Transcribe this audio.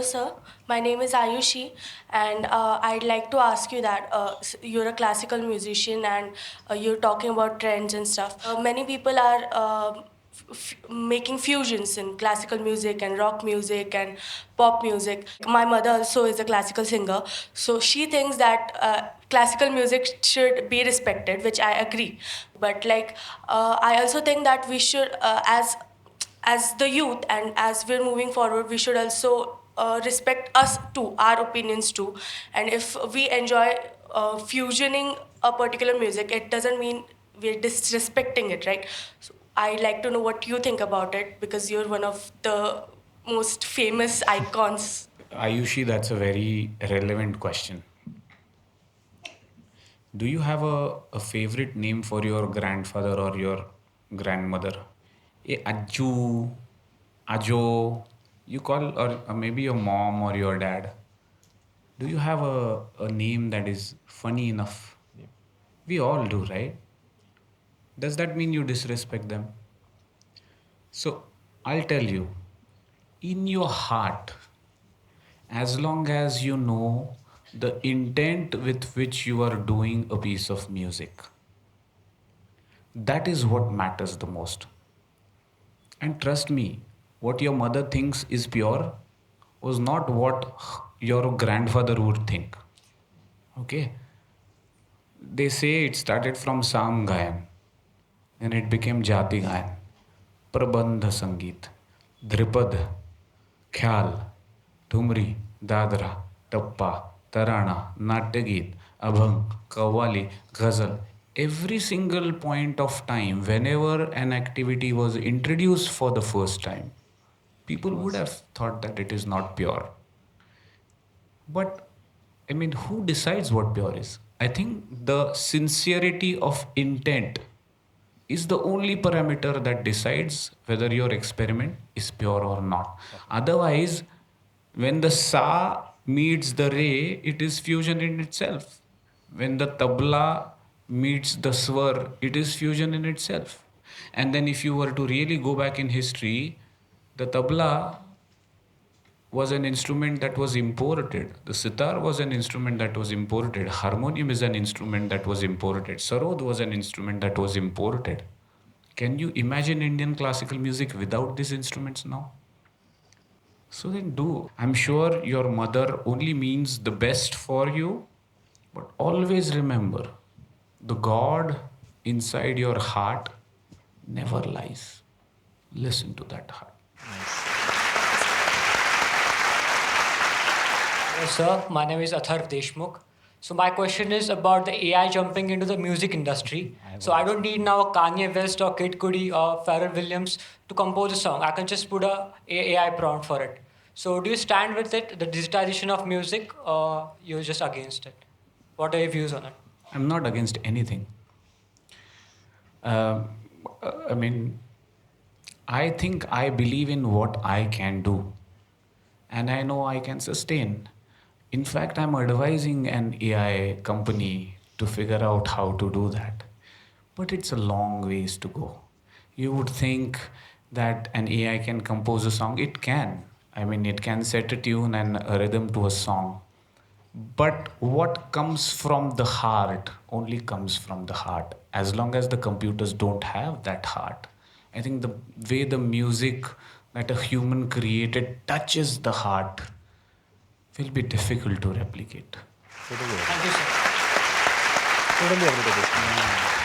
Hello, sir. My name is Ayushi, and I'd like to ask you that you're a classical musician and you're talking about trends and stuff. Many people are making fusions in classical music and rock music and pop music. My mother also is a classical singer, so she thinks that classical music should be respected, which I agree. But I also think that we should, as the youth and as we're moving forward, we should also respect us too, our opinions too. And if we enjoy fusioning a particular music, it doesn't mean we're disrespecting it, right? So I'd like to know what you think about it, because you're one of the most famous icons. Ayushi, that's a very relevant question. Do you have a favorite name for your grandfather or your grandmother? Ajju, Ajo, you call, or maybe your mom or your dad. Do you have a name that is funny enough? We all do, right? Does that mean you disrespect them? So I'll tell you, in your heart, as long as you know the intent with which you are doing a piece of music, that is what matters the most. And trust me, what your mother thinks is pure was not what your grandfather would think. Okay? They say it started from saam gaayan, and it became jati gaayan, prabandha sangeet, dripad, ख्याल, ठुमरी, दादरा, टप्पा, tarana, नाट्यगीत, abhang, kawali, ghazal. Every single point of time, whenever an activity was introduced for the first time, people would have thought that it is not pure. But I mean, who decides what pure is? I think the sincerity of intent is the only parameter that decides whether your experiment is pure or not. Otherwise, when the sa meets the re, it is fusion in itself. When the tabla meets the swar, it is fusion in itself. And then, if you were to really go back in history, the tabla was an instrument that was imported. The sitar was an instrument that was imported. Harmonium is an instrument that was imported. Sarod was an instrument that was imported. Can you imagine Indian classical music without these instruments now? So then do. I'm sure your mother only means the best for you, but always remember the God inside your heart never lies. Listen to that heart. Hello, sir. My name is Atharv Deshmukh. So my question is about the AI jumping into the music industry. So I don't need now a Kanye West or Kid Cudi or Pharrell Williams to compose a song. I can just put a AI prompt for it. So do you stand with it, the digitization of music, or you're just against it? What are your views on it? I'm not against anything. Uh, I mean, I think I believe in what I can do, and I know I can sustain. In fact, I'm advising an AI company to figure out how to do that. But it's a long ways to go. You would think that an AI can compose a song. It can. I mean, it can set a tune and a rhythm to a song. But what comes from the heart only comes from the heart. As long as the computers don't have that heart, I think the way the music that a human created touches the heart will be difficult to replicate. Thank you, sir. Totally agree with this.